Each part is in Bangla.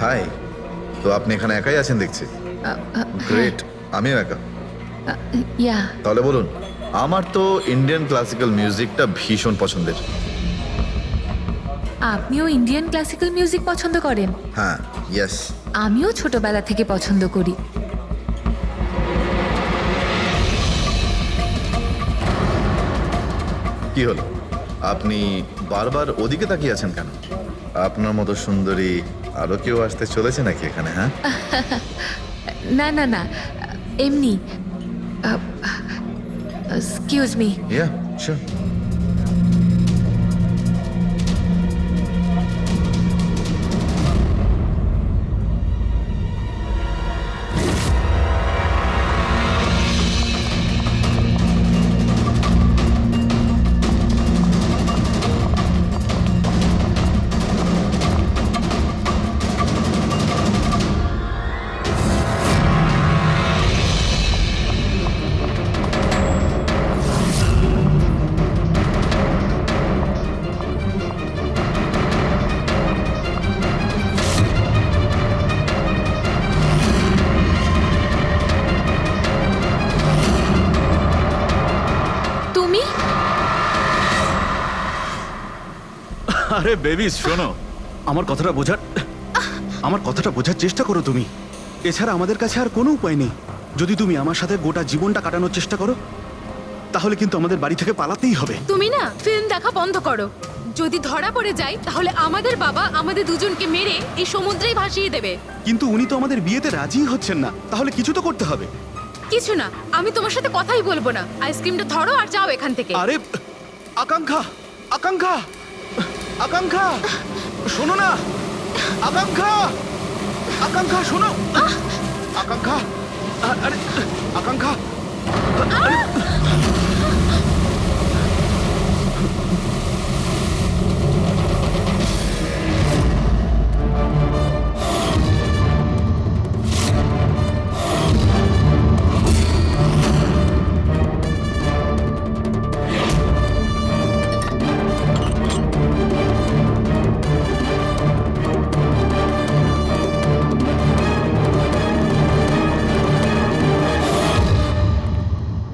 হাই। তো আপনি এখানে একাই আছেন দেখছি। গ্রেট, আমিও একা। ইয়া, তাহলে বলুন। আমার তো ইন্ডিয়ান ক্লাসিক্যাল মিউজিকটা ভীষণ পছন্দের। আপনিও ইন্ডিয়ান ক্লাসিক্যাল মিউজিক পছন্দ করেন? হ্যাঁ, ইয়েস। আমিও ছোটবেলা থেকে পছন্দ করি। কি হলো, আপনি বারবার ওদিকে তাকিয়ে আছেন কেন? আপনার মতো সুন্দরী আরো কেউ আসতে চলেছে নাকি এখানে? হ্যাঁ, না না না, এমনি। Excuse me. Yeah sure. তুমি? আরে বেবি শোনো, আমার কথাটা বোঝার চেষ্টা করো তুমি। এছাড়া আমাদের কাছে আর কোনো উপায় নেই। যদি তুমি আমার সাথে গোটা জীবনটা কাটানোর চেষ্টা করো, তাহলে কিন্তু আমাদের বাড়ি থেকে পালাতেই হবে। তুমি না ফিল্ম দেখা বন্ধ করো। যদি ধরা পড়ে যায় তাহলে আমাদের বাবা আমাদের দুজনকে মেরে এই সমুদ্রেই ভাসিয়ে দেবে। কিন্তু উনি তো আমাদের বিয়েতে রাজিই হচ্ছেন না, তাহলে কিছু তো করতে হবে। কিছু না, আমি তোমার সাথে কথাই বলবো না। আইসক্রিমটা ধরো আর যাও এখান থেকে। আরে আকাঙ্ক্ষা, আকাঙ্ক্ষা, আকাঙ্ক্ষা, শোনো না। আকাঙ্ক্ষা, আকাঙ্ক্ষা শোনো। আকাঙ্ক্ষা, আরে আকাঙ্ক্ষা।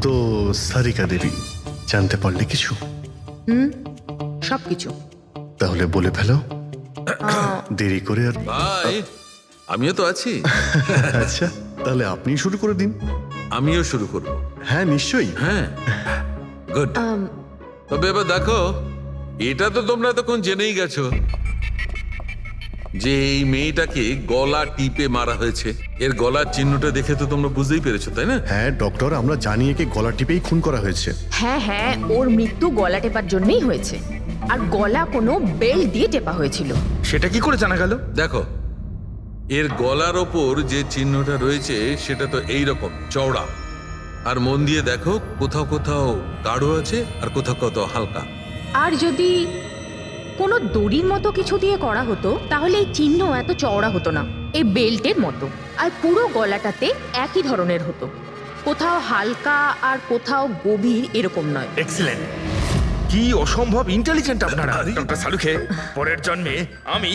তো সারিকা দেবী, জানতে পারলে কিছু? সবকিছু। তাহলে বলে ফেলো, দেরি করে আর। ভাই, আমিও তো আছি। আচ্ছা, তাহলে আপনি শুরু করে দিন। আমিও শুরু করব। হ্যাঁ নিশ্চয়ই। হ্যাঁ, গুড। তবে এবার দেখো, এটা তো তোমরা তখন জেনেই গেছো যে এই মেয়েটাকে গলা টিপে মারা হয়েছে। এর গলার চিহ্নটা দেখে তো তোমরা বুঝতেই পেরেছো, তাই না? হ্যাঁ ডক্টর, আমরা জানি একে গলা টিপেই খুন করা হয়েছে। হ্যাঁ হ্যাঁ, ওর মৃত্যু গলা টেপার জন্যই হয়েছে। আর গলা কোনো বেল্ট দিয়ে টেপা হয়েছিল। সেটা কি করে জানা গেল? দেখো, এর গলার ওপর যে চিহ্নটা রয়েছে সেটা তো এই রকম চওড়া। আর মন দিয়ে দেখো, কোথাও কোথাও গাঢ় আছে আর কোথাও কোথাও হালকা। আর যদি কোনো দড়ির মতো কিছু দিয়ে করা হতো তাহলে এই চিহ্ন এত চওড়া হতো না, এই বেল্টের মতো। আর পুরো গলাটাতে একই ধরনের হতো, কোথাও হালকা আর কোথাও গভীর, এরকম নয়। এক্সিলেন্ট। কি অসম্ভব ইন্টেলিজেন্ট আপনারা। ডক্টর সালুখে, পরের জন্মে আমি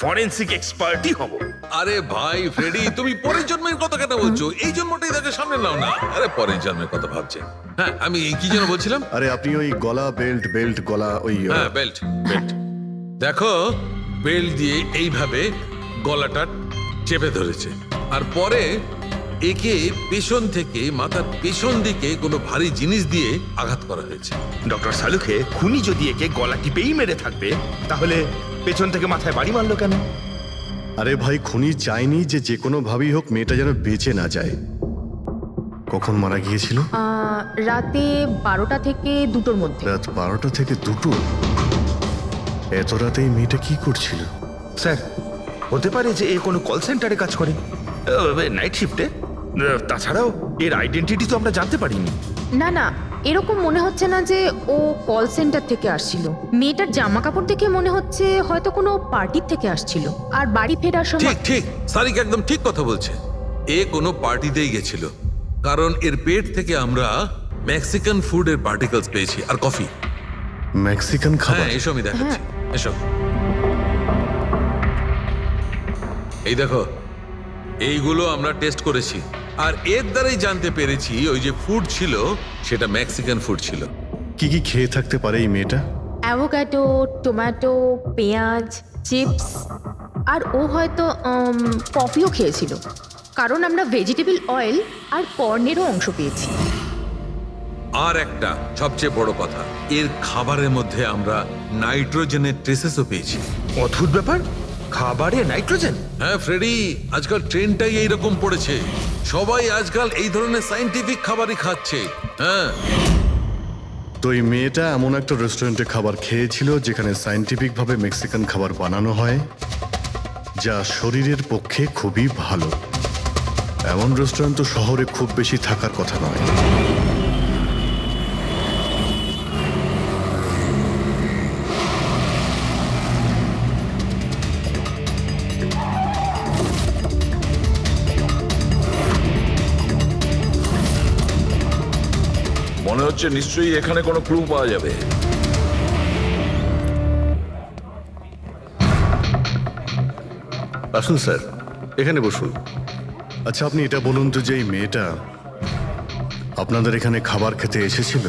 ফরেনসিক এক্সপার্টই হব। আরে ভাই ফ্রেডি, তুমি পরের জন্মের কথা কেন বলছো? এই জন্মটাই তাকে সামনে নাও না। আরে পরের জন্মের কথা ভাবছে। হ্যাঁ, আমি কি যেন বলছিলাম? আরে আপনি ওই গলা বেল্ট বেল্ট গলা ওই হ্যাঁ, বেল্ট বেল্ট। দেখো, বেল্ট দিয়ে এইভাবে গলাটা চেপে ধরেছে। আর পরে একে পেছন থেকে মাথার পেছন দিকে কোনো ভারী জিনিস দিয়ে আঘাত করা হয়েছে। ডক্টর সালুখে, খুনি যদি একে গলা টিপেই মেরে থাকবে তাহলে পেছন থেকে মাথায় বাড়ি মারলো কেন? আরে ভাই, খুনি চায়নি যে কোনো ভাবেই হোক মেয়েটা যেন বেঁচে না যায়। কখন মারা গিয়েছিল? রাতে 12টা থেকে 2টোর মধ্যে। রাত 12টা থেকে 2টো? এত রাতে এই মেয়েটা কি করছিল? স্যার, হতে পারে যে এ কোনো কল সেন্টারে কাজ করে, নাইট শিফটে। তাছাড়াও এর আইডেন্টিটি তো আমরা জানতে পারিনি। না না, এরকম মনে হচ্ছে না যে ও কল সেন্টার থেকে আসছিল। মেয়েটার জামা কাপড় দেখে মনে হচ্ছে হয়তো কোনো পার্টির থেকে আসছিল। আর বাড়ি ফেরার সময়। ঠিক ঠিক, সারিকা একদম ঠিক কথা বলছে। এ কোনো পার্টিতেই গেছিল, কারণ এর পেট থেকে আমরা মেক্সিকান ফুডের পার্টিকেলস পেয়েছি আর কফি। মেক্সিকান খাবার? হ্যাঁ, এসো আমি দেখাচ্ছি। এসো। এই দেখো, এইগুলো আমরা টেস্ট করেছি আর এর দ্বারাই জানতে পেরেছি ওই যে ফুড ছিল সেটা মেক্সিকান ফুড ছিল। কি কি খেয়ে থাকতে পারে এই মেয়েটা? অ্যাভোকাডো, টমেটো, পেঁয়াজ, চিপস, আর ও হয়তো কফিও খেয়েছিল, কারণ আমরা ভেজিটেবল অয়েল আর কর্নেরও অংশ পেয়েছি। আর একটা সবচেয়ে বড় কথা, এর খাবারের মধ্যে আমরা নাইট্রোজেনের ট্রেসেসও পেয়েছি। অদ্ভুত ব্যাপার, খাবারে নাইট্রোজেন। হ্যাঁ ফ্রেডি, আজকাল ট্রেনটাই এইরকম পড়েছে, সবাই আজকাল এই ধরনের সায়েন্টিফিক খাবারই খাচ্ছে। হ্যাঁ, তো এই মেয়েটা এমন একটা রেস্টুরেন্টে খাবার খেয়েছিল যেখানে সায়েন্টিফিক ভাবে মেক্সিকান খাবার বানানো হয়, যা শরীরের পক্ষে খুবই ভালো। এমন রেস্টুরেন্ট তো শহরে খুব বেশি থাকার কথা নয়। মনে হচ্ছে নিশ্চয়ই এখানে কোনো ক্লু পাওয়া যাবে। আসুন স্যার, এখানে বসুন। আচ্ছা, আপনি এটা বলুন তো যে এই মেয়েটা আপনাদের এখানে খাবার খেতে এসেছিল?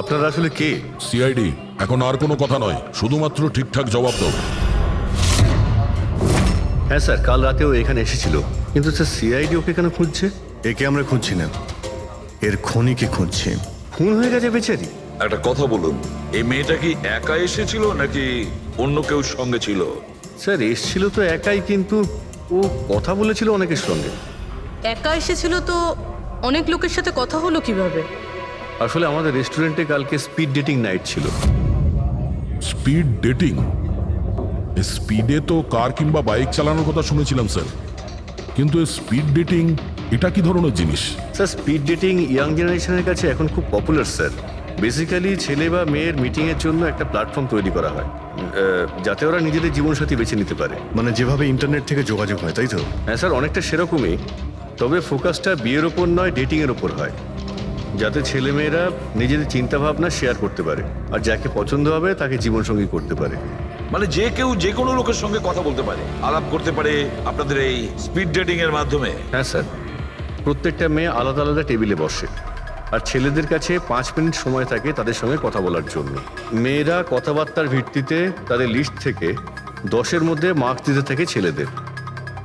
আপনারা আসলে কে? সিআইডি। এখন আর কোনো কথা নয়, শুধুমাত্র ঠিকঠাক জবাব দাও। হ্যাঁ স্যার, কাল রাতেও এখানে এসেছিল, কিন্তু স্যার সিআইডি ওকে কেন খুঁজছে? একে আমরা খুঁজছি না, এর খনিকে খুঁজছি। খুন হয়ে গেছে বেচারি। একটা কথা বলুন, এই মেয়েটা কি একা এসেছিল নাকি অন্য কেউ সঙ্গে ছিল? স্যার এসেছিল তো একাই, কিন্তু ও কথা বলেছিল অনেকের সঙ্গে। একা এসেছিল তো অনেক লোকের সাথে কথা হলো কিভাবে? আসলে আমাদের রেস্টুরেন্টে কালকে স্পিড ডেটিং নাইট ছিল। Speed dating? স্পিডে তো কার কিংবা বাইক চালানোর কথা শুনেছিলাম স্যার, কিন্তু স্পিড ডেটিং এটা কি ধরনের জিনিস? স্যার স্পিড ডেটিং ইয়াং জেনারেশনের কাছে এখন খুব পপুলার স্যার। বেসিক্যালি ছেলে বা মেয়ের মিটিংয়ের জন্য একটা প্ল্যাটফর্ম তৈরি করা হয়, যাতে ওরা নিজেদের জীবনসাথী বেছে নিতে পারে। মানে যেভাবে ইন্টারনেট থেকে যোগাযোগ হয়, তাই তো? হ্যাঁ স্যার, অনেকটা সেরকমই, তবে ফোকাসটা বিয়ের ওপর নয়, ডেটিংয়ের ওপর হয়, যাতে ছেলেমেয়েরা নিজেদের চিন্তাভাবনা শেয়ার করতে পারে আর যাকে পছন্দ হবে তাকে জীবনসঙ্গী করতে পারে। মানে যে কেউ যে কোনো লোকের সঙ্গে কথা বলতে পারে, আলাপ করতে পারে আপনাদের এই স্পিড ডেটিং এর মাধ্যমে? হ্যাঁ স্যার, প্রত্যেকটা মেয়ে আলাদা আলাদা টেবিলে বসে আর ছেলেদের কাছে 5 মিনিট সময় থাকে তাদের সঙ্গে কথা বলার জন্য। মেয়েরা কথাবার্তার ভিত্তিতে তাদের লিস্ট থেকে 10-এর মধ্যে মার্কস দিতে থাকে ছেলেদের,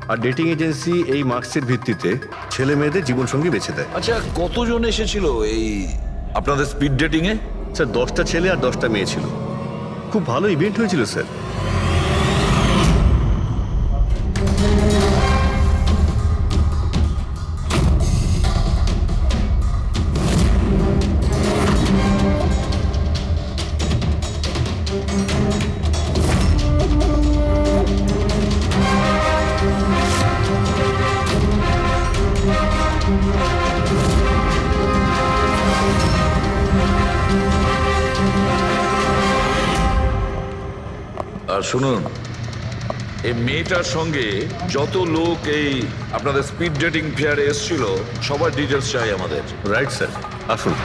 আর ডেটিং এজেন্সি এই মার্কসের ভিত্তিতে ছেলে মেয়েদের জীবনসঙ্গী বেছে দেয়। আচ্ছা, কতজন এসেছিল এই আপনাদের স্পিড ডেটিং এ? স্যার 10টা ছেলে আর 10টা মেয়ে ছিল। খুব ভালো ইভেন্ট হয়েছিল স্যার। আর শুনুন, এই মেয়েটার সঙ্গে যত লোক এই আপনাদের স্পিড ডেটিং ফেয়ারে এসেছিল সবার ডিটেলস চাই আমাদের। রাইট স্যার, আসুন।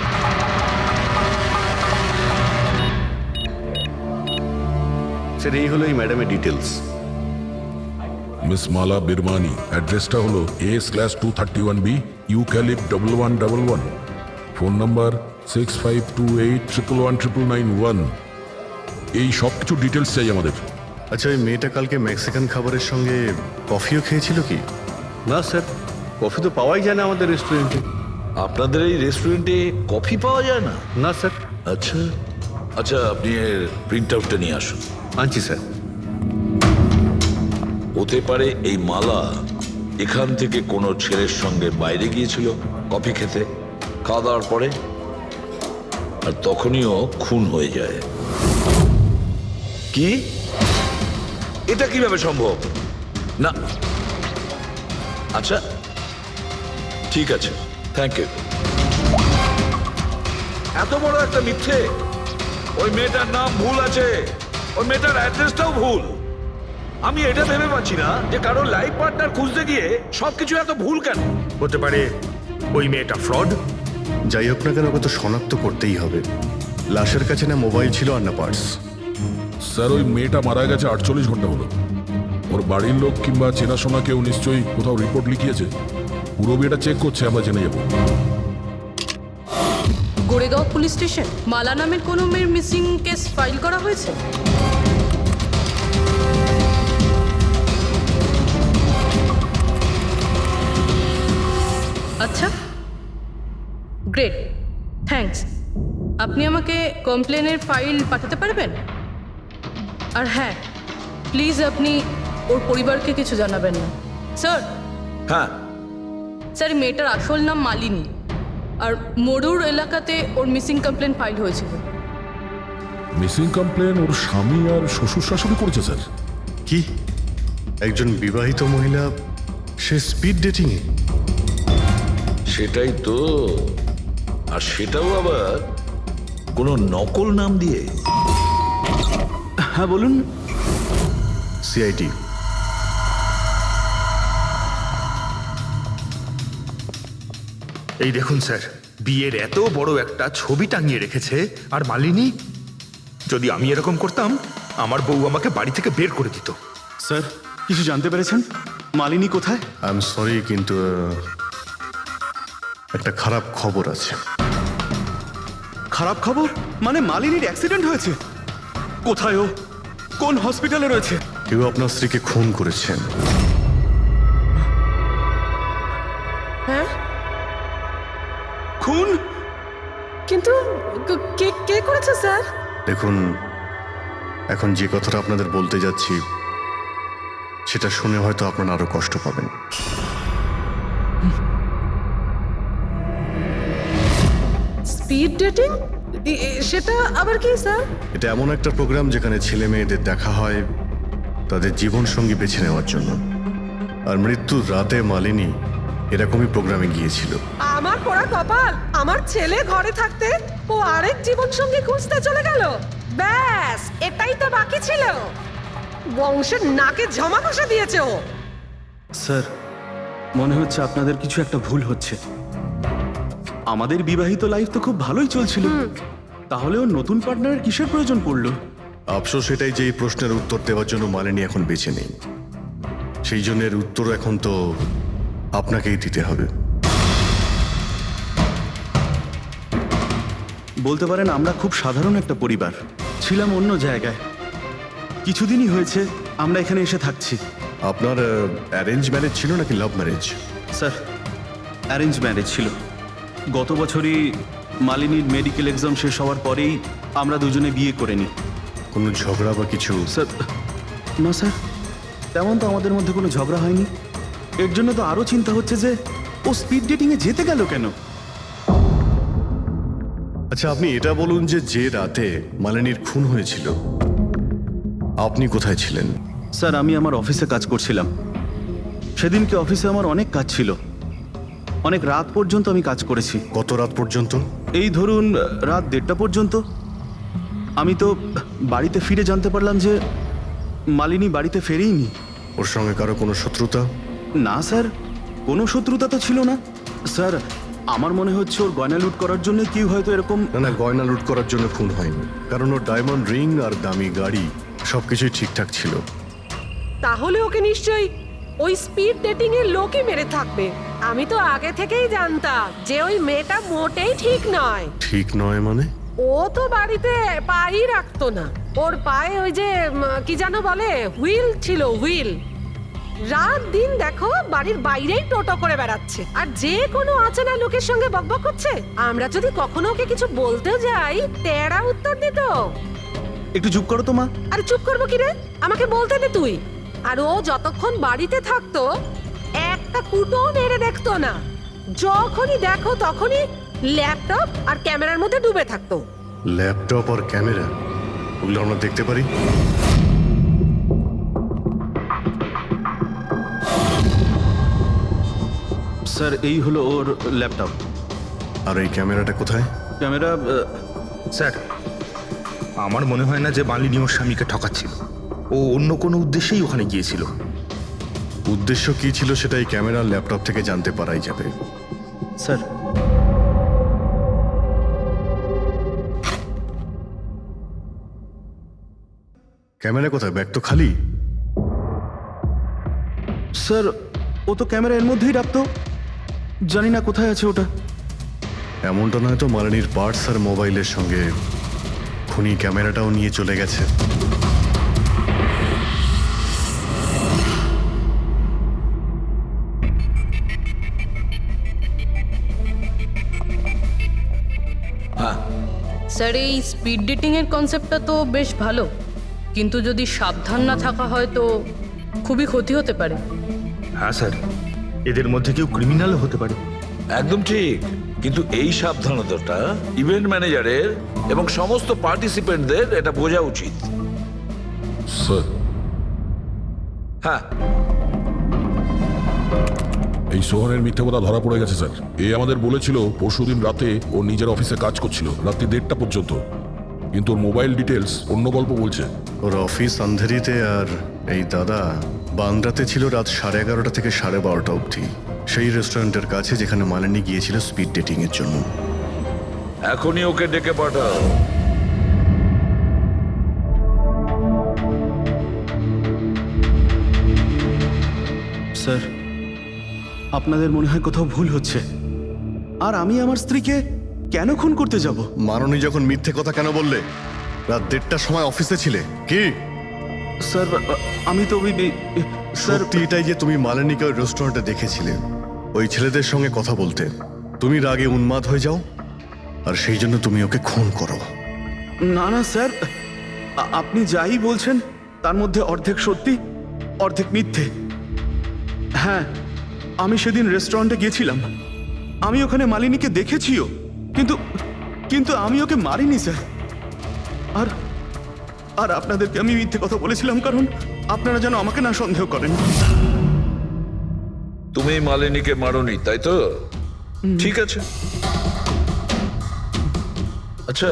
স্যার এই হলো এই ম্যাডামের ডিটেলস। মিস মালা বিরমানি, অ্যাড্রেসটা হলো A/231B ইউক্যালিপ 1111, ফোন নাম্বার 6528119991। এই সব কিছু ডিটেলস চাই আমাদের। আচ্ছা, ওই মেয়েটা কালকে মেক্সিকান খাবারের সঙ্গে কফিও খেয়েছিল কি? না স্যার, কফি তো পাওয়াই যায় না আমাদের রেস্টুরেন্টে। আপনাদের এই রেস্টুরেন্টে কফি পাওয়া যায় না? না স্যার। আচ্ছা আচ্ছা, আপনি এর প্রিন্ট আউটটা নিয়ে আসুন। আনছি স্যার। হতে পারে এই মালা এখান থেকে কোনো ছেলের সঙ্গে বাইরে গিয়েছিল কফি খেতে, খাওয়া দাওয়ার পরে, আর তখনইও খুন হয়ে যায়। কি? এটা কিভাবে সম্ভব? না, আচ্ছা ঠিক আছে, থ্যাংক ইউ। এত বড় একটা মিথ্যে! ওই মেয়েটার নাম ভুল আছে, ওই মেয়েটার অ্যাড্রেসটাও ভুল। আমি এটা ভেবে পাচ্ছি না যে কারো লাইফ পার্টনার খুঁজতে গিয়ে সবকিছু এত ভুল কেন হতে পারে। ওই মেয়েটা ফ্রড। যাই হোক না কেন, ওকে তো শনাক্ত করতেই হবে। লাশের কাছে না মোবাইল ছিল আর না পার্স। স্যার ওই মেয়েটা মারা গেছে 48 ঘন্টা হলো। ও ওর বাড়ির লোক কিংবা চেনাশোনা কেউ নিশ্চয়ই কোথাও রিপোর্ট লিখিয়েছে। পুরো বিয়েটা চেক করছে, আমরা জেনে যাবো। গোরেগাঁও পুলিশ স্টেশন মালা নামের কোনো মেয়ের মিসিং কেস ফাইল করা হয়েছে? আচ্ছা, গ্রেট, থ্যাঙ্কস। আপনি আমাকে কমপ্লেনের ফাইল পাঠাতে পারবেন? আর হ্যাঁ, প্লিজ আপনি ওর পরিবারকে কিছু জানাবেন না। স্যার, হ্যাঁ, স্যার এই মেয়েটার আসল নাম মালিনী, আর মরুর এলাকাতে ওর মিসিং কমপ্লেন ফাইল হয়েছিল। মিসিং কমপ্লেন ওর স্বামী আর শ্বশুর শাশুড়ি করেছে স্যার। কি একজন বিবাহিত মহিলা, সে স্পিড ডেটিং এ? সেটাই তো। আর সেটাও আবার কোনো নকল নাম দিয়ে। হ্যাঁ বলুন। সিআইডি। এই দেখুন স্যার, বিয়ের এত বড় একটা ছবি টাঙিয়ে রেখেছে, আর মালিনী, যদি আমি এরকম করতাম আমার বউ আমাকে বাড়ি থেকে বের করে দিত। স্যার, কিছু জানতে পেরেছেন? মালিনী কোথায়? আই এম সরি, কিন্তু একটা খারাপ খবর আছে। খারাপ খবর? মানে মালিনীর অ্যাক্সিডেন্ট হয়েছে? কোথায় ও? কোন হসপিটালে রয়েছে? কেউ আপনার স্ত্রীকে খুন করেছেন। হ্যাঁ, খুন? কিন্তু কে কে করেছে স্যার? দেখুন, এখন যে কথাটা আপনাদের বলতে যাচ্ছি সেটা শুনে হয়তো আপনারা আরো কষ্ট পাবেন। Speed dating? সেটা আবার কি স্যার? এটা এমন একটা প্রোগ্রাম যেখানে ছেলে মেয়েদের দেখা হয় তাদের জীবন সঙ্গী বেছে নেওয়ার জন্য। আর মৃত্যুর রাতে মালিনী এরকমই প্রোগ্রামে গিয়েছিল। আমার পোড়া কপাল, আমার ছেলে ঘরে থাকতে ও আরেক জীবন সঙ্গী খুঁজতে চলে গেল। ব্যাস, এটাই তো বাকি ছিল। বংশের নাকে ঝমা কষা দিয়েছে ও। স্যার, মনে হচ্ছে আপনাদের কিছু একটা ভুল হচ্ছে। আমাদের বিবাহিত লাইফ তো খুব ভালোই চলছিল, তাহলে ওর নতুন পার্টনারের কিসের প্রয়োজন পড়লো? আফসোস এটাই যে এই প্রশ্নের উত্তর দেওয়ার জন্য মালিনী এখন বেঁচে নেই। সেই জন্য এর উত্তর এখন তো আপনাকেই দিতে হবে। বলতে পারেন আমরা খুব সাধারণ একটা পরিবার, ছিলাম অন্য জায়গায়। কিছুদিনই হয়েছে আমরা এখানে এসে থাকছি। আপনার অ্যারেঞ্জ ম্যারেজ ছিল নাকি love marriage? Sir, arrange marriage ছিল। গত বছরই মালিনীর মেডিকেল এক্সাম শেষ হওয়ার পরেই আমরা দুজনে বিয়ে করে নিই। কোনো ঝগড়া বা কিছু? স্যার, না স্যার, তেমন তো আমাদের মধ্যে কোনো ঝগড়া হয়নি। এর জন্য তো আরও চিন্তা হচ্ছে যে ও স্পিড ডেটিংয়ে যেতে গেল কেন। আচ্ছা, আপনি এটা বলুন যে রাতে মালিনীর খুন হয়েছিল আপনি কোথায় ছিলেন? স্যার, আমি আমার অফিসে কাজ করছিলাম। সেদিনকে অফিসে আমার অনেক কাজ ছিল, অনেক রাত পর্যন্ত আমি কাজ করেছি। কত রাত পর্যন্ত? এই ধরুন রাত 1:30 পর্যন্ত। আমি তো বাড়িতে ফিরে জানতে পারলাম যে মালিনী বাড়িতে ফেরেইনি। ওর সঙ্গে কারো কোনো শত্রুতা? না স্যার, কোনো শত্রুতা তো ছিল না। স্যার, আমার মনে হচ্ছে ওর গয়না লুট করার জন্য কেউ হয়তো এরকম। না, গয়না লুট করার জন্য খুন হয়নি, কারণ ওর ডায়মন্ড রিং আর দামি গাড়ি সবকিছুই ঠিকঠাক ছিল। তাহলে ওকে নিশ্চয়ই ওই স্পিড ডেটিং এর লোকই মেরে থাকবে। আমি তো আগে থেকেই জানতাম যে ওই মেয়েটা মোটেই ঠিক নয়। ঠিক নয় মানে? ও তো বাড়িতে পাই রাখতো না। ওর পায়ে ওই যে কি যেন বলে, হুইল ছিল, হুইল। রাত দিন দেখো বাড়ির বাইরেই টোটো করে বেড়াচ্ছে, আর যে কোনো অচেনা লোকের সঙ্গে বকবক করছে। আমরা যদি কখনো ওকে কিছু বলতে যাই, তেড়া উত্তর দিত। একটু চুপ করো তো মা। আরে চুপ করবো কি রে, আমাকে বলতে দে তুই। আর ও যতক্ষণ বাড়িতে থাকতো একটা কুটো নেড়ে দেখতো না। যখনই দেখো তখনই ল্যাপটপ আর ক্যামেরার মধ্যে ডুবে থাকতো। ল্যাপটপ আর ক্যামেরা, ওগুলো আমরা দেখতে পারি? স্যার, এই হলো ওর ল্যাপটপ। আর এই ক্যামেরাটা কোথায়? ক্যামেরা? স্যার, আমার মনে হয় না যে মালিনী ওর স্বামীকে ঠকাচ্ছিল। ও অন্য কোনো উদ্দেশ্যেই ওখানে গিয়েছিল। উদ্দেশ্য কি ছিল সেটা এই ক্যামেরা ল্যাপটপ থেকে জানতে পারাই যাবে। স্যার, ক্যামেরা কোথায়? ব্যাগ তো খালি। স্যার ও তো ক্যামেরা এর মধ্যেই রাখতো, জানি না কোথায় আছে ওটা। এমনটা নয় তো মালিনীর পার্টস আর মোবাইলের সঙ্গে খুনি ক্যামেরাটাও নিয়ে চলে গেছে? স্যার এই স্পিড ডেটিং এর কনসেপ্টটা তো বেশ ভালো, কিন্তু যদি সাবধান না থাকা হয় তো খুবই ক্ষতি হতে পারে। হ্যাঁ স্যার, এদের মধ্যে কেউ ক্রিমিনাল হতে পারে। একদম ঠিক, কিন্তু এই সাবধানতাটা ইভেন্ট ম্যানেজারের এবং সমস্ত পার্টিসিপেন্টদের এটা বোঝা উচিত। স্যার, হ্যাঁ, এই সোহনের মিথ্যে কথা ধরা পড়ে গেছে স্যার। এ আমাদের বলেছিল পরশুদিন রাতে ও নিজের অফিসে কাজ করছিল রাত্রি 1:30টা পর্যন্ত, কিন্তু ওর মোবাইল ডিটেলস অন্য গল্প বলছে। ওর অফিস আন্ধেরিতে আর এই দাদা বান্দ্রাতে ছিল রাত 11:30 থেকে 12:30 অবধি, সেই রেস্টুরেন্টের কাছে যেখানে মালিনী গিয়েছিল স্পিড ডেটিং এর জন্য। এখনই ওকে ডেকে পাঠাও। স্যার, আপনাদের মনে হয় কোথাও ভুল হচ্ছে। আর আমি আমার স্ত্রীকে কেন খুন করতে যাব? মাননী যখন মিথ্যে কথা কেন বললে? রাত 1:30টার সময় অফিসে ছিলে কি? স্যার আমি তো স্যার সত্যি এটাই যে তুমি মালিনীকে ওই রেস্টুরেন্টে দেখেছিলে ওই ছেলেদের সঙ্গে কথা বলতে, তুমি রাগে উন্মাদ হয়ে যাও আর সেই জন্য তুমি ওকে খুন করো। না না স্যার, আপনি যাই বলছেন তার মধ্যে অর্ধেক সত্যি অর্ধেক মিথ্যে। হ্যাঁ, আমি সেদিন রেস্টুরেন্টে গিয়েছিলাম, আমি ওখানে মালিনীকে দেখেছিও, কিন্তু কিন্তু আমি ওকে মারিনি স্যার। আর আর আপনাদেরকে আমি মিথ্যে কথা বলেছিলাম কারণ আপনারা যেন আমাকে না সন্দেহ করেন। তুমি মালিনীকে মারোনি, তাই তো? ঠিক আছে। আচ্ছা,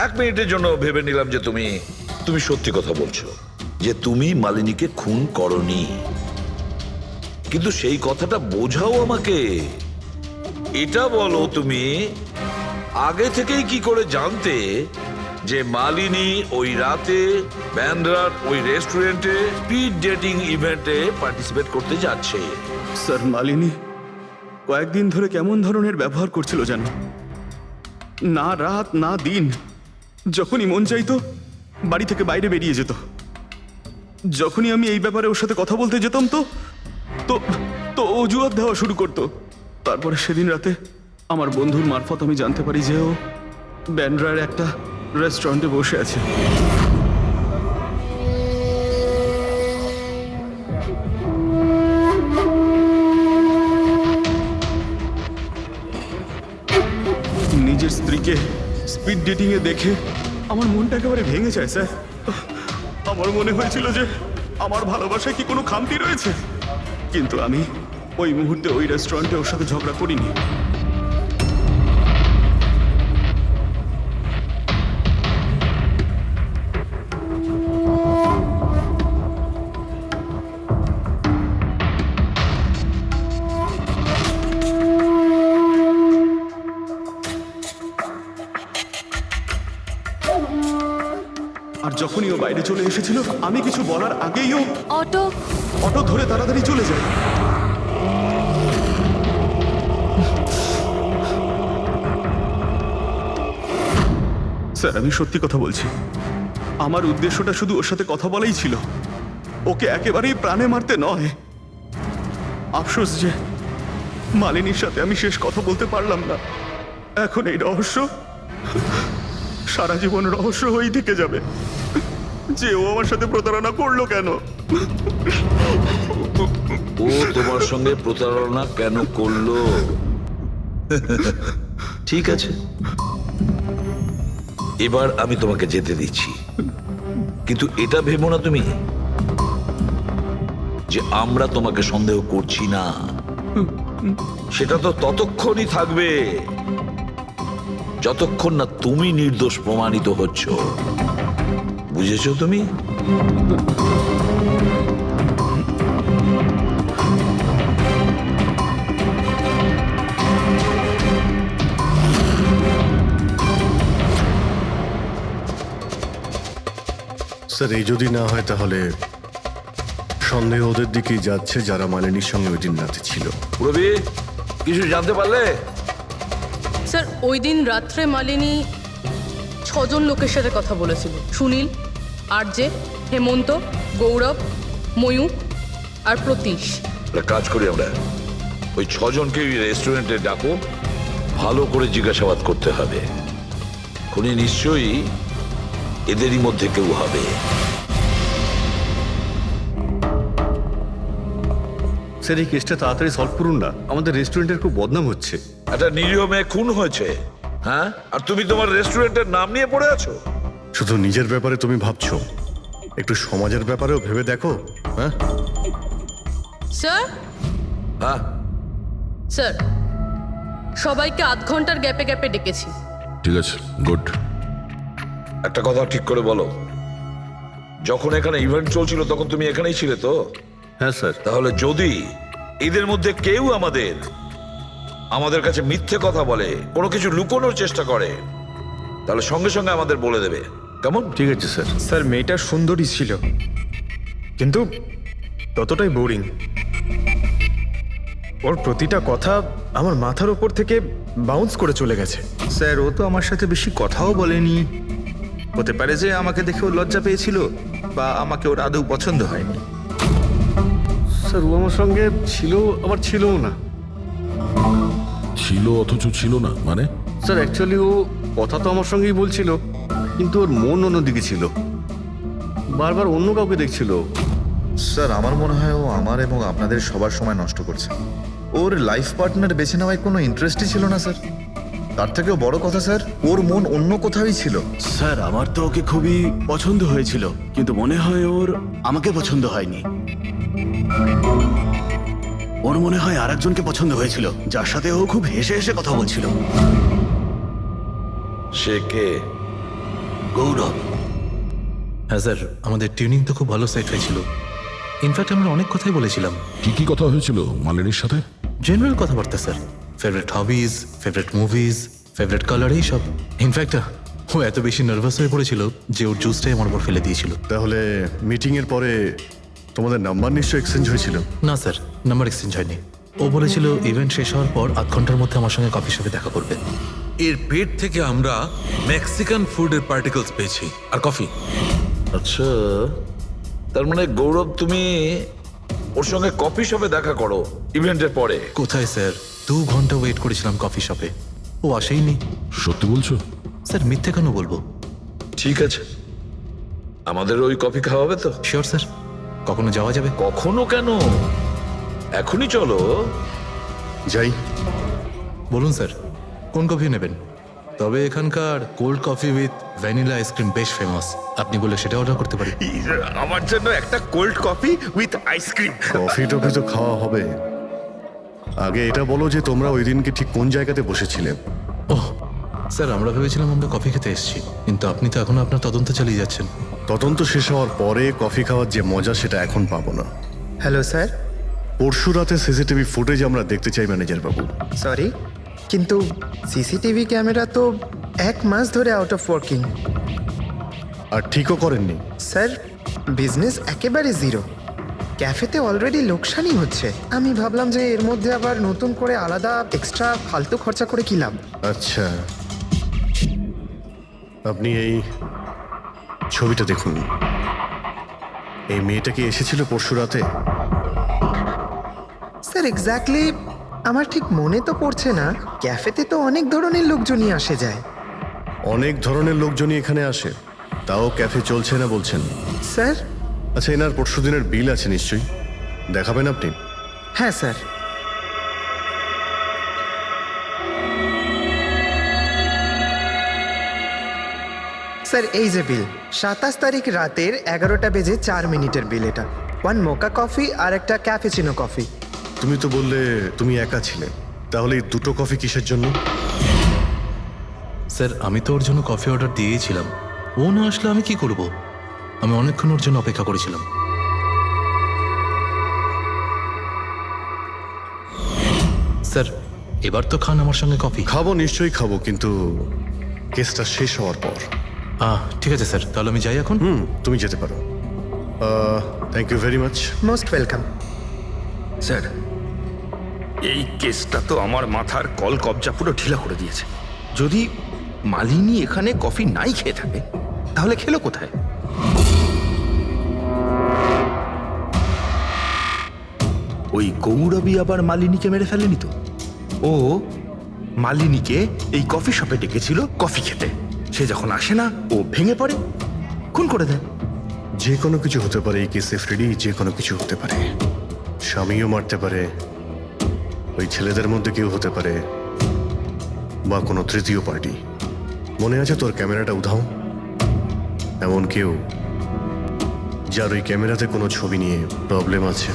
1 মিনিটের জন্য ভেবে নিলাম যে তুমি সত্যি কথা বলছো, যে তুমি মালিনীকে খুন করনি, কিন্তু সেই কথাটা বোঝাও আমাকে। এটা বলো, তুমি আগে থেকেই কি করে জানতে যে মালিনী ওই রাতে ব্যান্ড্রার ওই রেস্টুরেন্টে স্পিড ডেটিং ইভেন্টে পার্টিসিপেট করতে যাচ্ছে? স্যার, মালিনী কয়েকদিন ধরে কেমন ধরনের ব্যবহার করছিল জানো? না রাত না দিন, যখনই মন চাইতো বাড়ি থেকে বাইরে বেরিয়ে যেত। যখনই আমি এই ব্যাপারে ওর সাথে কথা বলতে যেতাম তো তো তো অজুহাত দেওয়া শুরু করতো। তারপরে সেদিন রাতে আমার বন্ধুর মারফত আমি জানতে পারি যে ও ব্যান্ড্রার একটা রেস্টুরেন্টে বসে আছে। নিজের স্ত্রীকে স্পিড ডেটিং এ দেখে আমার মনটা একেবারে ভেঙে যায় স্যার। আমার মনে হয়েছিল যে আমার ভালোবাসায় কি কোনো খামতি রয়েছে, কিন্তু আমি ওই মুহূর্তে ওই রেস্টুরেন্টে ওর সাথে ঝগড়া করিনি। আর যখনই ও বাইরে চলে এসেছিল আমি কিছু বলার আগেই ও অটো ধরে তাড়াতাড়ি চলে যায়। স্যার, আমি সত্যি কথা বলছি, আমার উদ্দেশ্যটা শুধু ওর সাথে কথা বলাই ছিল, ওকে একেবারেই প্রাণে মারতে নয়। আফসোস যে মালিনীর সাথে আমি শেষ কথা বলতে পারলাম না। এখন এই রহস্য সারা জীবন রহস্য হয়েই থেকে যাবে যে ও আমার সাথে প্রতারণা করলো কেন। ও তোমার সঙ্গে প্রতারণা কেন করলো? ঠিক আছে, এবার আমি তোমাকে যেতে দিচ্ছি, কিন্তু এটা ভেবো না তুমি যে আমরা তোমাকে সন্দেহ করছি না। সেটা তো ততক্ষণই থাকবে যতক্ষণ না তুমি নির্দোষ প্রমাণিত হচ্ছ। বুঝেছো তুমি? স্যার, এই যদি না হয় তাহলে সন্দেহ ওদের দিকেই যাচ্ছে যারা মালিনীর সঙ্গে ওই দিন রাতে ছিল। রবি কিছু জানতে পারলে? স্যার ওই দিন রাত্রে মালিনী 6 জন লোকের সাথে কথা বলেছিল। সুনীল, আরজে, হেমন্ত, গৌরব, ময়ূর আর প্রতীশ। একটা কাজ করি আমরা, ওই 6 জনকে রেস্টুরেন্টে ডাকো, ভালো করে জিজ্ঞাসাবাদ করতে হবে। খুনি নিশ্চয়ই এদেরই মধ্যে কেউ হবে। স্যার এই কেসটা তাড়াতাড়ি সলভ করুন না, আমাদের রেস্টুরেন্টের খুব বদনাম হচ্ছে। একটা নিরীহ মেয়ে খুন হয়েছে, হ্যাঁ, আর তুমি তোমার রেস্টুরেন্টের নাম নিয়ে পড়ে আছো। শুধু নিজের ব্যাপারে তুমি ভাবছো, একটু সমাজের ব্যাপারেও ভেবে দেখো। হ্যাঁ স্যার, হ্যাঁ, স্যার সবাইকে আধ ঘন্টার গ্যাপে গ্যাপে ডেকেছি। ঠিক আছে, গুড। একটা কথা ঠিক করে বলো, যখন এখানে ইভেন্ট চলছিল তখন তুমি এখানেই ছিলে তো? হ্যাঁ স্যার। তাহলে যদি এদের মধ্যে কেউ আমাদের কাছে মিথ্যে কথা বলে, কোনো কিছু লুকোনোর চেষ্টা করে, তাহলে সঙ্গে সঙ্গে আমাদের বলে দেবে, কেমন? ঠিক আছে স্যার। স্যার মেয়েটা সুন্দরী ছিল, কিন্তু ততটাই বোরিং। ওর প্রতিটা কথা আমার মাথার উপর থেকে বাউন্স করে চলে গেছে। স্যার ও তো আমার সাথে বেশি কথাও বলেনি। হতে পারে যে আমাকে দেখে ও লজ্জা পেয়েছিল, বা আমাকে ওর আদৌ পছন্দ হয়নি। স্যার ও আমার সঙ্গে ছিল আবার ছিলও না। ছিল অথচ ছিল না মানে? স্যার অ্যাকচুয়ালি ও কথা তো আমার সঙ্গেই বলছিল, কিন্তু ওর মন অন্যদিকে ছিল, বারবার অন্য কাউকে দেখছিল। স্যার আমার মনে হয় ও আমার এবং আপনাদের সবার সময় নষ্ট করছে। ওর লাইফ পার্টনার বেছে নেওয়ায় কোনো ইন্টারেস্টই ছিল না স্যার। তার থেকেও বড় কথা স্যার, ওর মন অন্য কোথাওই ছিল। স্যার আমার তো ওকে খুবই পছন্দ হয়েছিল, কিন্তু মনে হয় ওর আমাকে পছন্দ হয়নি। ওর মনে হয় আরেকজনকে পছন্দ হয়েছিল, যার সাথে ও খুব হেসে হেসে কথা বলছিল। সে কে? গৌরব। হ্যাঁ স্যার, আমাদের টিউনিং তো খুব ভালো সেট হয়েছিল। ইনফ্যাক্ট আমরা অনেক কথাই বলেছিলাম। কি কি কথা হয়েছিল মালিনীর সাথে? জেনারেল কথাবার্তা sir, favourite hobbies, favourite movies, favourite colour, এইসব। ইনফ্যাক্ট ও এত বেশি নার্ভাস হয়ে পড়েছিল যে ওর জুসটাই আমার উপর ফেলে দিয়েছিল। তাহলে মিটিং এর পরে তোমাদের নাম্বার নিশ্চয়ই এক্সচেঞ্জ হয়েছিল? না স্যার, নাম্বার এক্সচেঞ্জ হয়নি। ও বলেছিল ইভেন্ট শেষ হওয়ার পর 8 ঘন্টার মধ্যে আমার সঙ্গে কফি শপে দেখা করবে। এর পেট থেকে আমরা মেক্সিকান ফুডের পার্টিকেলস পেয়েছি আর কফি। আচ্ছা, তার মানে গৌরব তুমি ওর সঙ্গে কফি শপে দেখা করো ইভেন্টের পরে? কোথায় স্যার, 2 ঘন্টা ওয়েট করেছিলাম কফি শপে, ও আসেইনি। সত্যি বলছো? স্যার মিথ্যে কেন বলবো? ঠিক আছে, আমাদের ওই কফি খাওয়াবে তো? শিওর স্যার, কখনো যাওয়া যাবে? কখনো কেন, এখনই চলো। যাই। বলুন স্যার, কোন কফি নেবেন? তবে এখানকার cold coffee with vanilla ice cream বেশ ফেমাস, আপনি বলে সেটা অর্ডার করতে পারি। আমার জন্য একটা cold coffee with ice cream. Coffee toffee তো খাওয়া হবে, আগে এটা বলো যে তোমরা ওই দিনকে ঠিক কোন জায়গাতে বসেছিলে? ওহ স্যার, আমরা ভেবেছিলাম আমরা কফি খেতে এসেছি, কিন্তু আপনি তো এখনো আপনার তদন্ত চালিয়ে যাচ্ছেন। তদন্ত শেষ হওয়ার পরে কফি খাওয়ার যে মজা সেটা এখন পাবো না। Hello sir. পরশু রাতে সিসিটিভি ফুটেজ আমরা দেখতে চাই ম্যানেজার বাবু। সরি, কিন্তু সিসিটিভি ক্যামেরা তো 1 মাস ধরে আউট অফ ওয়ার্কিং। আর ঠিকও করেননি? স্যার বিজনেস একেবারে জিরো, ক্যাফেতে অলরেডি লোকসানই হচ্ছে। আমি ভাবলাম যে এর মধ্যে আবার নতুন করে আলাদা এক্সট্রা ফালতু খরচা করে কি লাভ। আচ্ছা, আপনি এই ছবিটা দেখুন। এই মেয়েটা কি এসেছিল পরশু রাতে? স্যার এক্স্যাক্টলি আমার ঠিক মনে তো পড়ছে না। ক্যাফেতে তো অনেক ধরনের লোকজনই আসে যায়। অনেক ধরনের লোকজনই এখানে আসে, তাও ক্যাফে চলছে না বলছেন? স্যার। আচ্ছা, এনার পরশু দিনের বিল আছে নিশ্চয়ই, দেখাবেন আপনি? হ্যাঁ স্যার। স্যার এই যে বিল, 27 তারিখ রাতের 11টা বেজে 4 মিনিটের বিল এটা। 1 মোকা কফি আর একটা ক্যাফেচিনো কফি। তুমি তো বললে তুমি একা ছিলে, তাহলে এই দুটো কফি কিসের জন্য? স্যার আমি তো ওর জন্য কফি অর্ডার দিয়েছিলাম, ও না আসলে আমি কি করব? আমি অনেকক্ষণ ওর জন্য অপেক্ষা করেছিলাম। স্যার এবার তো খান আমার সঙ্গে কফি। খাবো, নিশ্চয়ই খাবো, কিন্তু কেসটা শেষ হওয়ার পর। ঠিক আছে স্যার, তাহলে আমি যাই এখন? তুমি যেতে পারো। Thank you very much. Most welcome. Sir, এই কেসটা তো আমার মাথার কল কবজা পুরো ঢিলা করে দিয়েছে। যদি মালিনী এখানে কফি নাই খেয়ে থাকে তাহলে খেলো কোথায়? ওই গৌরবী আবার মালিনীকে মেরে ফেলেনি তো? ও মালিনীকে এই কফি শপে ডেকেছিল কফি খেতে, সে যখন আসে না ও ভেঙে পড়ে, খুন করে দেয়। যে কোনো কিছু হতে পারে এই কেসে ফ্রেডি, যে কোনো কিছু হতে পারে। স্বামীও মারতে পারে, ওই ছেলেদের মধ্যে কেউ হতে পারে, বা কোনো তৃতীয় পার্টি। মনে আছে তোর ক্যামেরাটা উধাও? এমন কেউ যার ওই ক্যামেরাতে কোনো ছবি নিয়ে প্রবলেম আছে।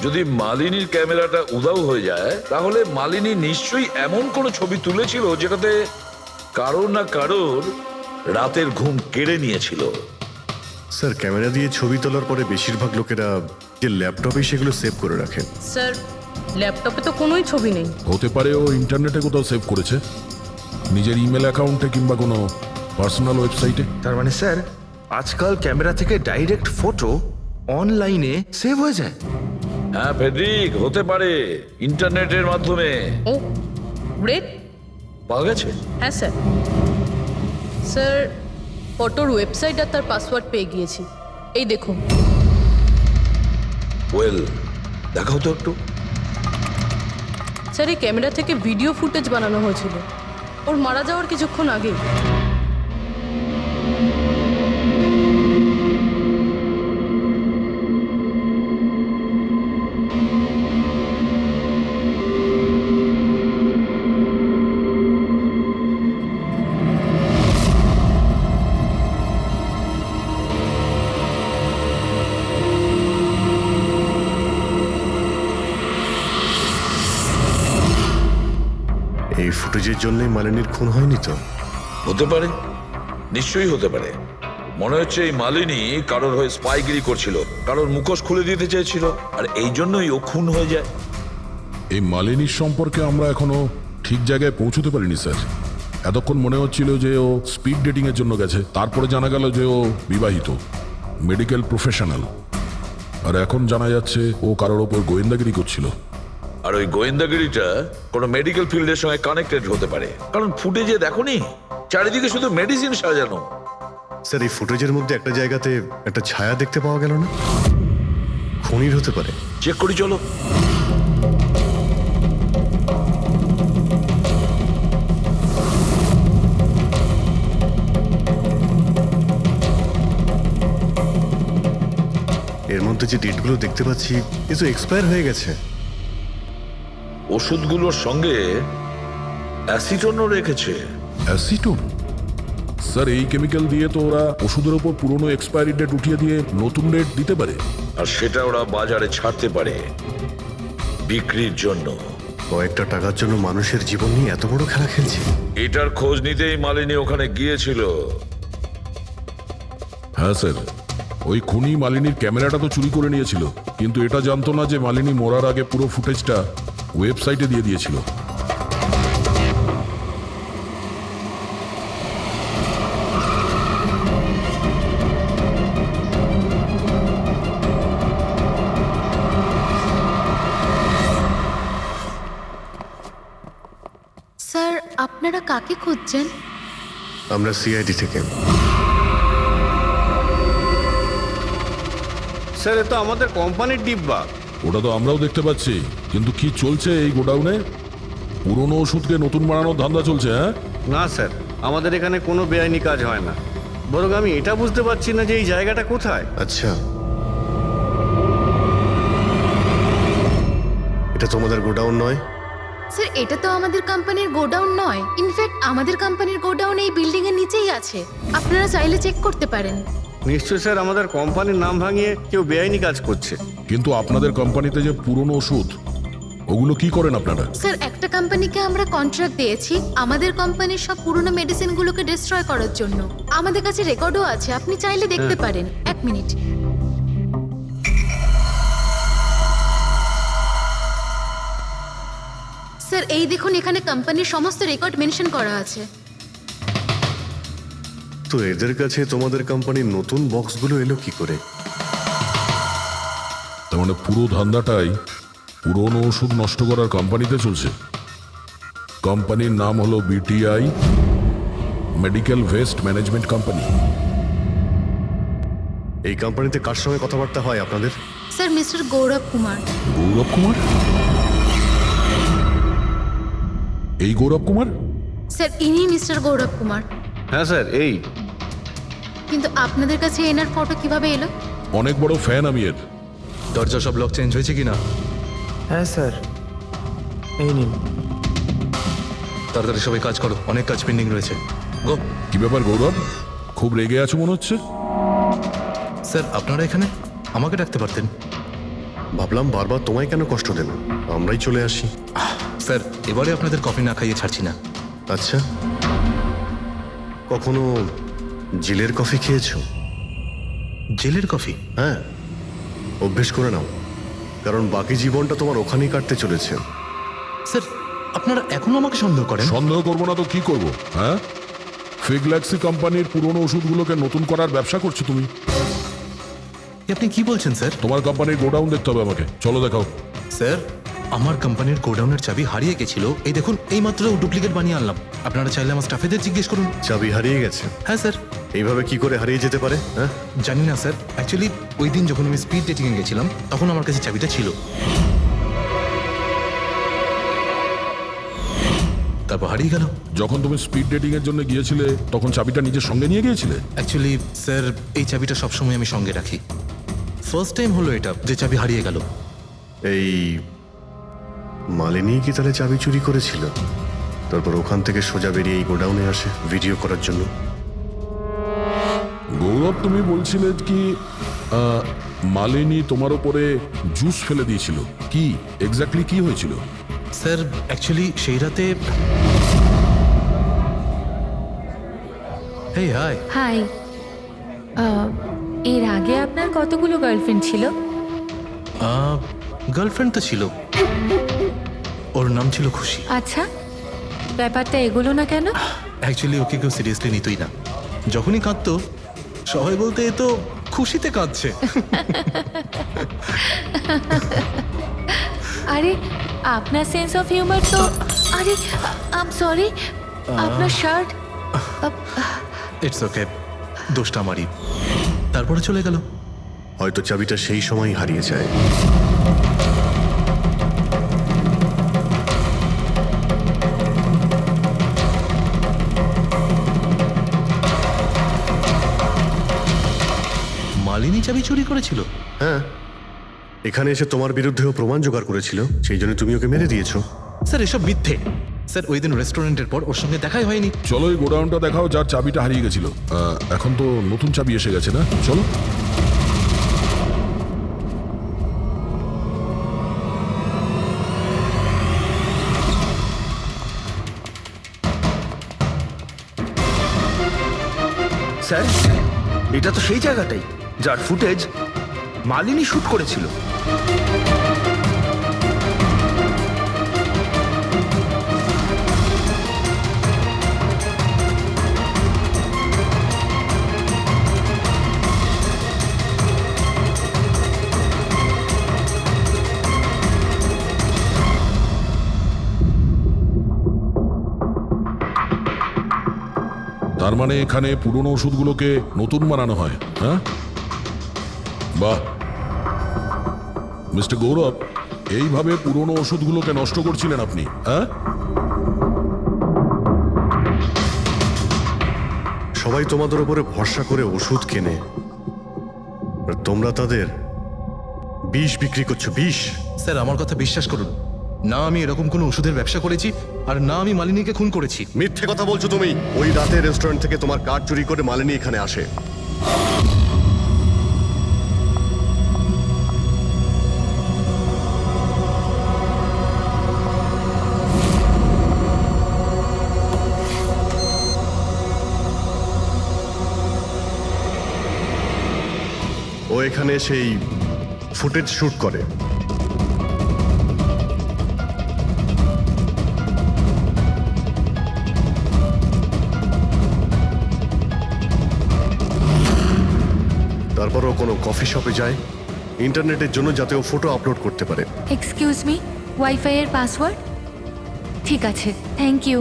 যদি মালিনীর ক্যামেরাটা উধাও হয়ে যায় তাহলে মালিনী নিশ্চয়ই এমন কোনো ছবি তুলেছিল যেটাতে কারোর না কারোর রাতের ঘুম কেড়ে নিয়েছিল। স্যার, ক্যামেরা দিয়ে ছবি তোলার পরে বেশিরভাগ লোকেরা যে ল্যাপটপে সেগুলো সেভ করে রাখেন। স্যার, ল্যাপটপে তো কোনোই ছবি নেই। হতে পারে ও ইন্টারনেটে কোথাও সেভ করেছে, নিজের ইমেল অ্যাকাউন্টে কিংবা কোনো পার্সোনাল ওয়েবসাইটে। তার মানে স্যার, আজকাল ক্যামেরা থেকে ডাইরেক্ট ফটো অনলাইনে সেভ হয়ে যায়। হ্যাঁ ফেডরিক, হতে পারে ইন্টারনেটের মাধ্যমে। ও গ্রেট। পাওয়া গেছে? হ্যাঁ স্যার। স্যার, ফটোর ওয়েবসাইট আর তার পাসওয়ার্ড পেয়ে গিয়েছি। এই দেখুন। ওয়েল, দেখাও তো একটু। স্যার, এই ক্যামেরা থেকে ভিডিও ফুটেজ বানানো হয়েছিল ওর মারা যাওয়ার কিছুক্ষণ আগে। এই ফুটেজের জন্যই মালিনীর খুন হয়নি তো? হতে পারে, নিশ্চয়ই হতে পারে। মনে হচ্ছে এই মালিনী কারোর হয়ে স্পাইগিরি করছিল, কারোর মুখোশ খুলে দিতে চেয়েছিল, আর এই জন্যই ও খুন হয়ে যায়। এই মালিনীর সম্পর্কে আমরা এখনো ঠিক জায়গায় পৌঁছতে পারিনি স্যার। এতক্ষণ মনে হচ্ছিল যে ও স্পিড ডেটিং এর জন্য গেছে, তারপরে জানা গেল যে ও বিবাহিত, মেডিকেল প্রফেশনাল, আর এখন জানা যাচ্ছে ও কারোর ওপর গোয়েন্দাগিরি করছিল। আর ওই গোয়েন্দাগিরিটা কোনো মেডিকেল ফিল্ডের সঙ্গে কানেক্টেড হতে পারে, কারণ ফুটেজে দেখোনি চারিদিকে শুধু মেডিসিন সাজানো। স্যার, এই ফুটেজের মধ্যে একটা জায়গাতে একটা ছায়া দেখতে পাওয়া গেল না? খুনির হতে পারে। চেক করি চলো। এর মধ্যে যে ডেটগুলো দেখতে পাচ্ছি এ তো এক্সপায়ার হয়ে গেছে। ওষুধগুলোর সঙ্গে অ্যাসিটনও রেখেছে। অ্যাসিটোন? স্যার, এই কেমিক্যাল দিয়ে তো ওরা ওষুধের ওপর পুরনো এক্সপায়ারি ডেট উঠিয়ে দিয়ে নতুন ডেট দিতে পারে, আর সেটা ওরা বাজারে ছাড়তে পারে বিক্রির জন্য। কয়েকটা টাকার জন্য মানুষের জীবন নিয়ে এত বড় খেলা খেলছে। এটার খোঁজ নিতেই মালিনী ওখানে গিয়েছিল। হ্যাঁ স্যার, ওই খুনি মালিনীর ক্যামেরাটা তো চুরি করে নিয়েছিল, কিন্তু এটা জানতো না যে মালিনী মরার আগে পুরো ফুটেজটা ওয়েবসাইটে দিয়ে দিয়েছিল। স্যার, আপনারা কাকে খুঁজছেন? আমরা সিআইডি থেকে। স্যার, এ তো আমাদের কোম্পানির ডিব্বা। ওটা তো আমরাও দেখতে পাচ্ছি, কিন্তু কি চলছে এই গোডাউনে? পুরনো ওষুধকে নতুন বানানোর ধান্দা চলছে? হ্যাঁ না স্যার, আমাদের এখানে কোনো বেআইনি কাজ হয় না। বরং আমি এটা বুঝতে পারছি না যে এই জায়গাটা কোথায়। আচ্ছা, এটা তোমাদের গোডাউন নয়? স্যার, এটা তো আমাদের কোম্পানির গোডাউন নয়। ইনফ্যাক্ট আমাদের কোম্পানির গোডাউন এই বিল্ডিং এর নিচেই আছে। আপনারা চাইলে চেক করতে পারেন। নিশ্চয়ই স্যার, আমাদের কোম্পানির নাম ভাঙিয়ে কেউ বেআইনি কাজ করছে। কিন্তু আপনাদের কোম্পানিতে যে পুরনো ওষুধ, ওগুলো কি করেন আপনারা? স্যার, একটা কোম্পানিকে আমরা কন্ট্রাক্ট দিয়েছি আমাদের কোম্পানির সব পুরনো মেডিসিনগুলোকে ডিস্ট্রয় করার জন্য। আমাদের কাছে রেকর্ডও আছে, আপনি চাইলে দেখতে পারেন। এক মিনিট। স্যার এই দেখুন, এখানে কোম্পানির সমস্ত রেকর্ড মেনশন করা আছে। তো এদের কাছে তোমাদের কোম্পানির নতুন বক্সগুলো এলো কি করে? তার মানে পুরো ধান্দাটাই পুরনো ওষুধ নষ্ট করার কোম্পানিতে চলছে। কোম্পানির নাম হলো BTI medical waste management company. এই কোম্পানিতে কার সঙ্গে কথাবার্তা হয় আপনাদের? স্যার মিস্টার গৌরব কুমার। গৌরব কুমার? এই গৌরব কুমার? স্যার ইনি মিস্টার গৌরব কুমার। হ্যাঁ স্যার, এই কিন্তু আপনাদের কাছে এনার ফটো কিভাবে এলো? অনেক বড় ফ্যান আমি এর। দরজা সব লক চেঞ্জ হয়েছে কিনা? হ্যাঁ স্যার, এই নিন। তাড়াতাড়ি সবাই কাজ করো, অনেক কাজ পেন্ডিং রয়েছে। গো। কি ব্যাপার গৌরব, খুব রেগে আছো মনে হচ্ছে? স্যার আপনারা এখানে? আমাকে ডাকতে পারতেন। ভাবলাম বারবার তোমায় কেন কষ্ট দেব, আমরাই চলে আসি। স্যার এবারে আপনাদের কফি না খাইয়ে ছাড়ছি না। আচ্ছা, কখনো জেলের কফি খেয়েছো? জেলের কফি? হ্যাঁ, অভ্যেস করে নাও, কারণ বাকি জীবনটা তোমার ওখানেই কাটতে চলেছে। স্যার আপনারা এখনো আমাকে সন্দেহ করেন? সন্দেহ করবো না তো কি করবো? হ্যাঁ, ফিগল্যাক্সি কোম্পানির পুরনো ওষুধগুলোকে নতুন করার ব্যবসা করছো তুমি। আপনি কি বলছেন স্যার? তোমার কোম্পানির গোডাউন দেখতে হবে আমাকে, চলো দেখাও। স্যার আমার কোম্পানির গোডাউনের চাবি হারিয়ে গেছিল, এই দেখুন এই মাত্র ডুপ্লিকেট বানিয়ে আনলাম। আপনারা চাইলে আমার স্টাফেদের জিজ্ঞেস করুন। চাবি হারিয়ে গেছে? হ্যাঁ স্যার। এইভাবে কি করে হারিয়ে যেতে পারে? হ্যাঁ জানি না স্যার, অ্যাকচুয়ালি ওই দিন যখন আমি স্পিড ডেটিংয়ে গেছিলাম তখন আমার কাছে চাবিটা ছিল। তারপর হারিয়ে গেল। যখন তুমি স্পিড ডেটিং এর জন্য গিয়েছিলে তখন চাবিটা নিজের সঙ্গে নিয়ে গিয়েছিলে? অ্যাকচুয়ালি স্যার এই চাবিটা সবসময় আমি সঙ্গে রাখি। ফার্স্ট টাইম হলো এটা যে চাবি হারিয়ে গেল। এই মালিনী কি তাহলে চাবি চুরি করেছিল, তারপর ওখান থেকে সোজা বেরিয়ে এই গোডাউনে আসে ভিডিও করার জন্য? গৌরব তুমি বলছিলে কি মালিনী তোমার উপরে জুস ফেলে দিয়েছিল, কি এক্স্যাক্টলি কি হয়েছিল? স্যার অ্যাকচুয়ালি সেই রাতে হেই হাই। হাই। এর আগে আপনার কতগুলো গার্লফ্রেন্ড ছিল? গার্লফ্রেন্ড তো ছিল, ওর নাম ছিল খুশি। আচ্ছা, ব্যাপারটা এগুলো না কেন? অ্যাকচুয়ালি ওকে কেউ সিরিয়াসলি নিতই না, যখনই কাঁদতো সবাই বলতে এ তো খুশিতে কাঁদছে। আরে আপনার সেন্স অফ হিউমার তো, আরে আই এম সরি, আপনার শার্ট। ইটস ওকে, দোষটা আমারই। তারপরে চলে গেল। হয়তো চাবিটা সেই সময় হারিয়ে যায়। মালিনী চাবি চুরি করেছিল? হ্যাঁ, এখানে এসে তোমার বিরুদ্ধেও প্রমাণ জোগাড় করেছিল, সেই জন্য তুমি ওকে মেরে দিয়েছো। স্যার এসব মিথ্যে। স্যার ওই দিন রেস্টুরেন্টের পর ওর সঙ্গে দেখাই হয়নি। চলো এই গোডাউনটা দেখাও যার চাবিটা হারিয়ে গেছিল। এখন তো নতুন চাবি এসে গেছে না, চলো। স্যার এটা তো সেই জায়গাটাই যার ফুটেজ মালিনী শুট করেছিল। তার মানে এখানে পুরনো ওষুধগুলোকে নতুন বানানো হয়। হ্যাঁ, বাহ। মিস্টার গৌরব, এইভাবে পুরনো ওষুধগুলোকে নষ্ট করছিলেন আপনি? হ্যাঁ, সবাই তোমাদের উপরে ভরসা করে ওষুধ কেনে, আর তোমরা তাদের বিষ বিক্রি করছো। বিষ? স্যার আমার কথা বিশ্বাস করুন, না আমি এরকম কোনো ওষুধের ব্যবসা করেছি, আর না আমি মালিনীকে খুন করেছি। মিথ্যে কথা বলছো তুমি। ওই রাতে রেস্টুরেন্ট থেকে তোমার কার্ড চুরি করে মালিনী এখানে আসে। ও এখানে সেই ফুটেজ শুট করে। তারপরও কোনো কফি শপে যায় ইন্টারনেটের জন্য যাতে ও ফটো আপলোড করতে পারে। এক্সকিউজ মি, ওয়াইফাই এর পাসওয়ার্ড? ঠিক আছে, থ্যাংক ইউ।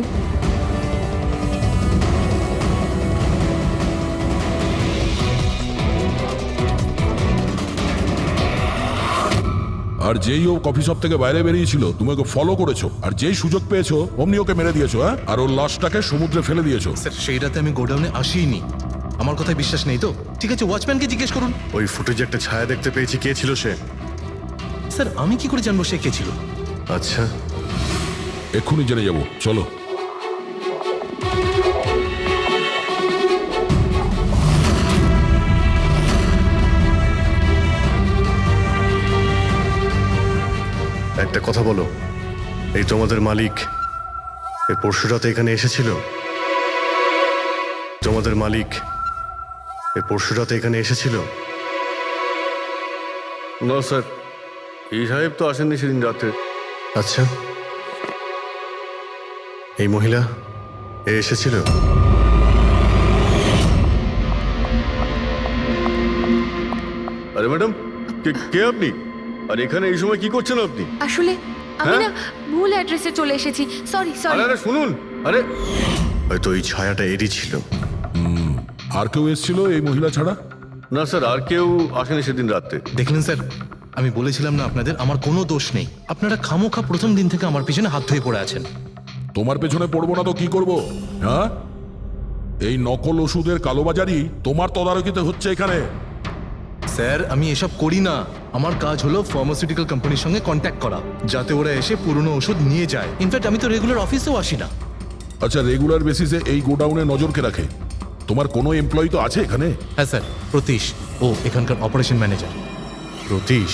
আর যেই ও কফি শপ থেকে বাইরে বেরিয়েছিল তুমি ওকে ফলো করেছো, আর যেই সুযোগ পেয়েছো অমনি ওকে মেরে দিয়েছো, হ্যাঁ? আর ওর লাশটাকে সমুদ্রে ফেলে দিয়েছো। স্যার সেই রাতে আমি গোডাউনে আসিনি, আমার কথায় বিশ্বাস নেই তো? ঠিক আছে, ওয়াচম্যানকে জিজ্ঞেস করুন। ওই ফুটেজে একটা ছায়া দেখতে পেয়েছি, কে ছিল সে? স্যার আমি কি করে জানবো সে কে ছিল? আচ্ছা, এক্ষুনি জেনে যাবো, চলো। একটা কথা বলো, এই তোমাদের মালিক এই পরশু রাতে এখানে এসেছিল? তোমাদের মালিক এই পরশু রাতে এখানে এসেছিল? না স্যার, এই সাহেব তো আসেননি সেদিন রাতে। আচ্ছা, এই মহিলা এ এসেছিল? আরে ম্যাডাম, কে আপনি? আর এখানে এই সময় কি করছেন আপনি? আসলে আমি না ভুল অ্যাড্রেসে চলে এসেছি, সরি সরি। আরে শুনুন, আরে হয়তো এই ছায়াটা এরই ছিল। আর কেউ এসেছিল এই মহিলা ছাড়া? না স্যার, আর কেউ আসেনি সেদিন রাতে। দেখলেন স্যার, আমি বলেছিলাম না আপনাদের আমার কোনো দোষ নেই। আপনারা খামোখা প্রথম দিন থেকে আমার পিছনে হাত ধুয়ে পড়ে আছেন। তোমার পেছনে পড়বো না তো কি করব? হ্যাঁ, এই নকল ওষুধের কালোবাজারি তোমার তদারকিতে হচ্ছে এখানে। স্যার আমি এসব করি না, আমার কাজ হলো ফার্মাসিউটিক্যাল কোম্পানির সঙ্গে কন্ট্যাক্ট করা, যাতে ওরা এসে পুরনো ওষুধ নিয়ে যায়। ইনফ্যাক্ট আমি তো রেগুলার অফিসেও আসি না। আচ্ছা, রেগুলার বেসিসে এই গোডাউনে নজর কে রাখে? তোমার কোনো এমপ্লয়ি তো আছে এখানে? হ্যাঁ স্যার, প্রতীশ, ও এখানকার অপারেশন ম্যানেজার। প্রতীশ?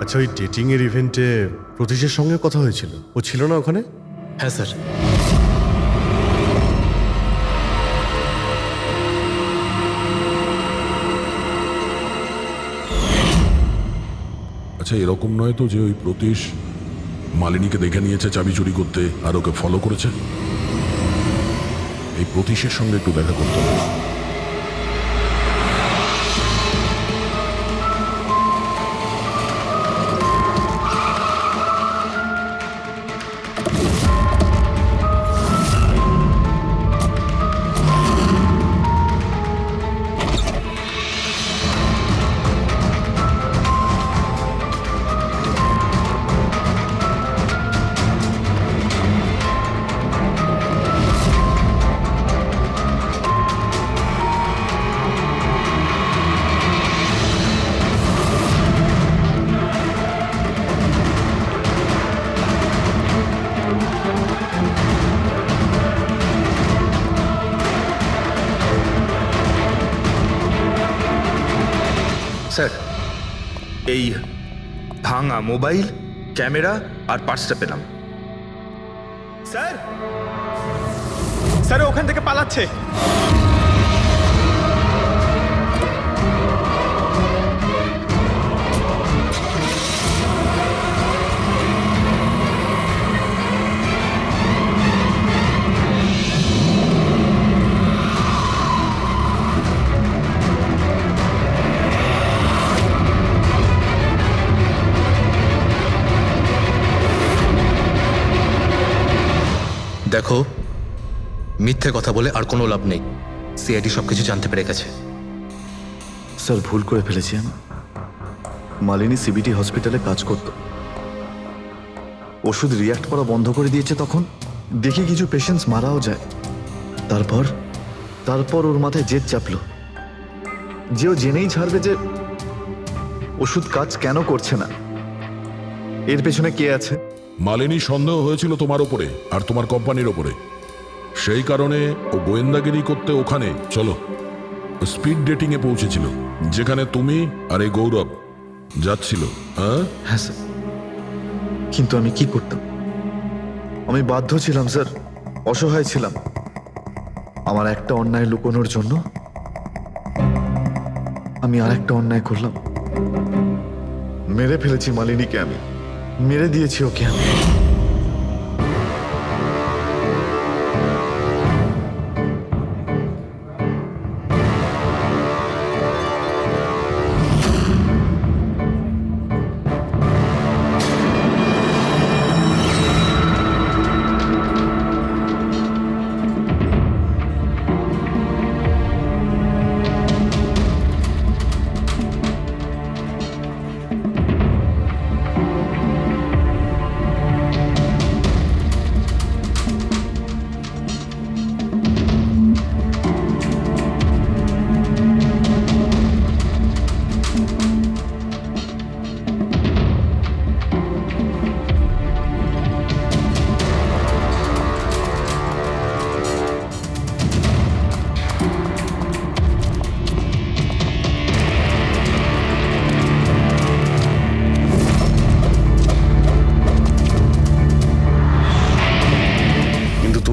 আচ্ছা, ওই ডেটিং এর ইভেন্টে প্রতীশের সঙ্গে কথা হয়েছিল, ও ছিল না ওখানে? হ্যাঁ স্যার। আচ্ছা, এরকম নয় তো যে ওই প্রতীশ মালিনীকে দেখে নিয়েছে চাবি চুরি করতে আর ওকে ফলো করেছে? এই প্রতীশের সঙ্গে একটু দেখা করতে হবে। স্যার, এই ভাঙা মোবাইল, ক্যামেরা আর পার্সটা পেলাম। স্যার, স্যার ওখান থেকে পালাচ্ছে। দেখো, মিথ্যে কথা বলে আর কোনো লাভ নেই। সিআইডি সবকিছু জানতে পেরে গেছে। স্যার, ভুল করে ফেলেছি আমি। মালিনী সিবিটি হসপিটালে কাজ করত, ওষুধ রিয়াক্ট করা বন্ধ করে দিয়েছে। তখন দেখি কিছু পেশেন্টস মারাও যায়। তারপর ওর মাথায় জেদ চাপলো যে ও জেনেই ছাড়বে যে ওষুধ কাজ কেন করছে না, এর পেছনে কে আছে। মালিনী সন্দেহ হয়েছিল তোমার ওপরে আর তোমার কোম্পানির ওপরে, সেই কারণে ও গোয়েন্দাগিরি করতে ওখানে চলো স্পিড ডেটিং এ পৌঁছেছিল, যেখানে তুমি আর এই গৌরব যাচ্ছিল। হ্যাঁ স্যার, কিন্তু আমি কি করতাম? আমি বাধ্য ছিলাম স্যার, অসহায় ছিলাম। আমার একটা অন্যায় লুকোনোর জন্য আমি আর একটা অন্যায় করলাম। মেরে ফেলেছি মালিনীকে, আমি মেরে দিয়েছি ওকে আমি।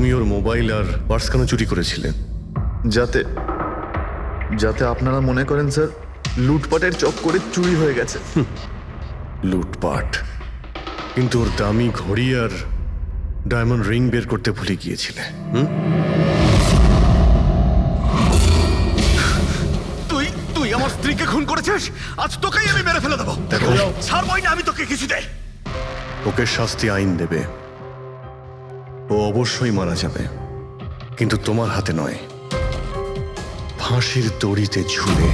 তুমি ওর মোবাইল আর পার্স কেন চুরি করেছিলে? যাতে যাতে আপনারা মনে করেন স্যার লুটপাটের চক্করে চুরি হয়ে গেছে। লুটপাট? কিন্তু ওর দামি ঘড়ি আর ডায়মন্ড রিং বের করতে ভুলে গিয়েছিলে। তুই আমার স্ত্রীকে খুন করেছিস, আজ তোকেই আমি মেরে ফেলে দেবো। দেখো, ছাড়বই না আমি তোকে কিছুতে। ওকে শাস্তি আইন দেবে, ও অবশ্যই মারা যাবে, কিন্তু তোমার হাতে নয়, ফাঁসির দড়িতে ঝুলে।